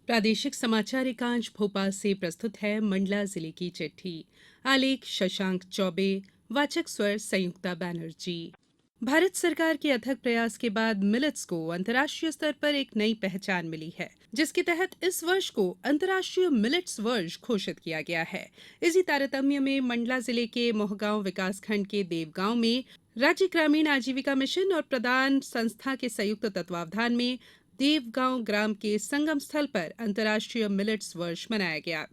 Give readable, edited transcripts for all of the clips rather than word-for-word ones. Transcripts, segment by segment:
प्रादेशिक समाचार एकांश भोपाल से प्रस्तुत है मंडला जिले की चिट्ठी। आलेख शशांक चौबे। वाचक स्वर संयुक्ता बैनर्जी। भारत सरकार के अथक प्रयास के बाद मिलेट्स को अंतर्राष्ट्रीय स्तर पर एक नई पहचान मिली है, जिसके तहत इस वर्ष को अंतर्राष्ट्रीय मिलेट्स वर्ष घोषित किया गया है। इसी तारतम्य में मंडला जिले के मोहगांव विकासखंड के देवगांव में राज्य ग्रामीण आजीविका मिशन और प्रदान संस्था के संयुक्त तत्वावधान में देवगांव ग्राम के संगम स्थल पर अंतर्राष्ट्रीय मिलेट्स वर्ष मनाया गया।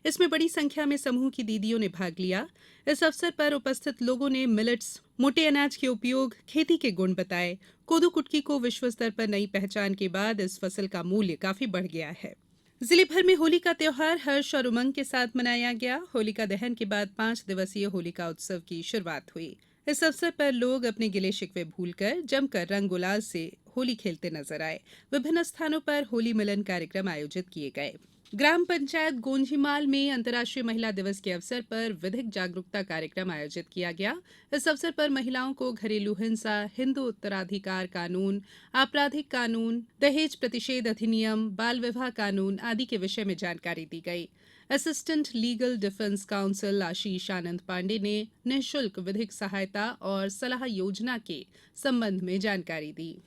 इसमें बड़ी संख्या में समूह की दीदियों ने भाग लिया। इस अवसर पर उपस्थित लोगों ने मिलेट्स मोटे अनाज के उपयोग, खेती के गुण बताए। कोदो कुटकी को विश्व स्तर पर नई पहचान के बाद इस फसल का मूल्य काफी बढ़ गया है। जिले भर में होली का त्योहार हर्ष और उमंग के साथ मनाया गया। होलिका दहन के बाद 5 दिवसीय होलिका उत्सव की शुरुआत हुई। इस अवसर पर लोग अपने गिले शिकवे भूलकर जमकर रंग गुलाल से होली खेलते नजर आए। विभिन्न स्थानों पर होली मिलन कार्यक्रम आयोजित किए गए। ग्राम पंचायत गोंझीमाल में अंतर्राष्ट्रीय महिला दिवस के अवसर पर विधिक जागरूकता कार्यक्रम आयोजित किया गया। इस अवसर पर महिलाओं को घरेलू हिंसा, हिंदू उत्तराधिकार कानून, आपराधिक कानून, दहेज प्रतिषेध अधिनियम, बाल विवाह कानून आदि के विषय में जानकारी दी गई। असिस्टेंट लीगल डिफेंस काउंसिल आशीष आनंद पांडे ने निःशुल्क विधिक सहायता और सलाह योजना के संबंध में जानकारी दी।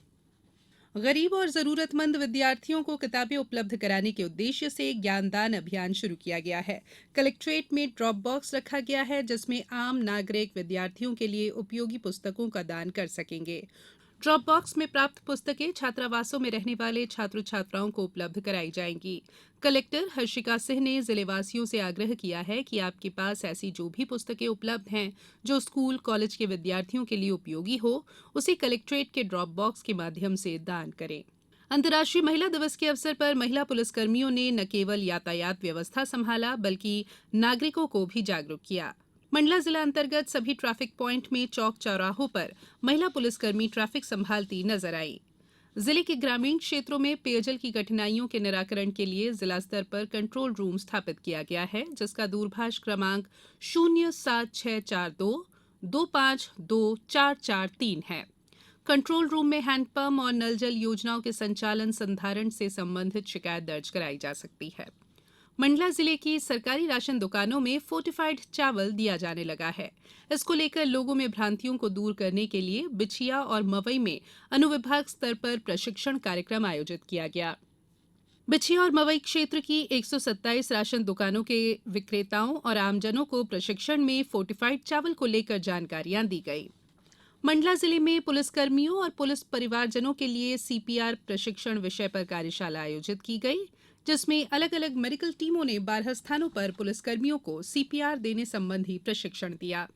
गरीब और जरूरतमंद विद्यार्थियों को किताबें उपलब्ध कराने के उद्देश्य से ज्ञानदान अभियान शुरू किया गया है। कलेक्ट्रेट में ड्रॉप बॉक्स रखा गया है, जिसमें आम नागरिक विद्यार्थियों के लिए उपयोगी पुस्तकों का दान कर सकेंगे। ड्रॉप बॉक्स में प्राप्त पुस्तकें छात्रावासों में रहने वाले छात्र छात्राओं को उपलब्ध कराई जाएंगी। कलेक्टर हर्षिका सिंह ने जिलेवासियों से आग्रह किया है कि आपके पास ऐसी जो भी पुस्तकें उपलब्ध हैं जो स्कूल कॉलेज के विद्यार्थियों के लिए उपयोगी हो, उसे कलेक्ट्रेट के ड्रॉप बॉक्स के माध्यम से दान करें। अंतर्राष्ट्रीय महिला दिवस के अवसर पर महिला पुलिसकर्मियों ने न केवल यातायात व्यवस्था संभाला बल्कि नागरिकों को भी जागरूक किया। मंडला जिला अंतर्गत सभी ट्रैफिक प्वाइंट में चौक चौराहों पर महिला पुलिसकर्मी ट्रैफिक संभालती नजर आई। जिले के ग्रामीण क्षेत्रों में पेयजल की कठिनाइयों के निराकरण के लिए जिला स्तर पर कंट्रोल रूम स्थापित किया गया है, जिसका दूरभाष क्रमांक 07642 252443 है। कंट्रोल रूम में हैंडपंप और नल जल योजनाओं के संचालन संधारण से संबंधित शिकायत दर्ज कराई जा सकती है। मंडला जिले की सरकारी राशन दुकानों में फोर्टिफाइड चावल दिया जाने लगा है। इसको लेकर लोगों में भ्रांतियों को दूर करने के लिए बिछिया और मवई में अनुविभाग स्तर पर प्रशिक्षण कार्यक्रम आयोजित किया गया। बिछिया और मवई क्षेत्र की 127 राशन दुकानों के विक्रेताओं और आमजनों को प्रशिक्षण में फोर्टिफाइड चावल को लेकर जानकारियां दी गई। मंडला जिले में पुलिसकर्मियों और पुलिस परिवारजनों के लिए सीपीआर प्रशिक्षण विषय पर कार्यशाला आयोजित की गई, जिसमें अलग अलग मेडिकल टीमों ने 12 स्थानों पर पुलिसकर्मियों को सीपीआर देने संबंधी प्रशिक्षण दिया।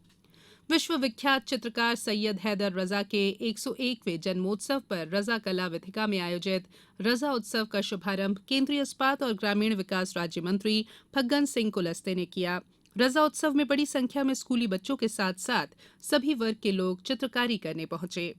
विश्व विख्यात चित्रकार सैयद हैदर रजा के 101वें जन्मोत्सव पर रजा कला विथिका में आयोजित रजा उत्सव का शुभारंभ केंद्रीय इस्पात और ग्रामीण विकास राज्य मंत्री फग्गन सिंह कुलस्ते ने किया। रजा उत्सव में बड़ी संख्या में स्कूली बच्चों के साथ साथ सभी वर्ग के लोग चित्रकारी करने पहुंचे।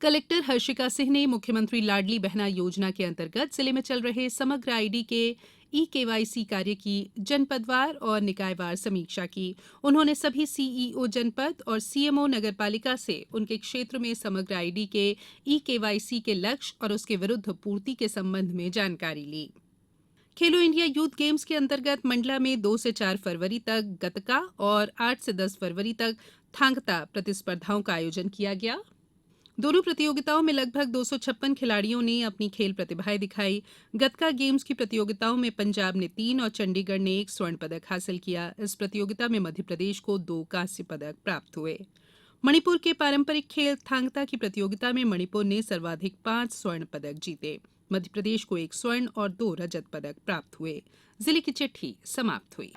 कलेक्टर हर्षिका सिंह ने मुख्यमंत्री लाडली बहना योजना के अंतर्गत जिले में चल रहे समग्र आईडी के ई-केवाईसी कार्य की जनपदवार और निकायवार समीक्षा की। उन्होंने सभी सीईओ जनपद और सीएमओ नगरपालिका से उनके क्षेत्र में समग्र आईडी के ई-केवाईसी के लक्ष्य और उसके विरुद्ध पूर्ति के संबंध में जानकारी ली। खेलो इंडिया यूथ गेम्स के अंतर्गत मंडला में 2 से 4 फरवरी तक गतका और 8 से 10 फरवरी तक थांगता प्रतिस्पर्धाओं का आयोजन किया गया। दोनों प्रतियोगिताओं में लगभग 256 खिलाड़ियों ने अपनी खेल प्रतिभाएं दिखाई। गतका गेम्स की प्रतियोगिताओं में पंजाब ने 3 और चंडीगढ़ ने 1 स्वर्ण पदक हासिल किया। इस प्रतियोगिता में मध्य प्रदेश को 2 कांस्य पदक प्राप्त हुए। मणिपुर के पारंपरिक खेल थांगता की प्रतियोगिता में मणिपुर ने सर्वाधिक 5 स्वर्ण पदक जीते। मध्य प्रदेश को 1 स्वर्ण और 2 रजत पदक प्राप्त हुए। जिले की चिट्ठी समाप्त हुई।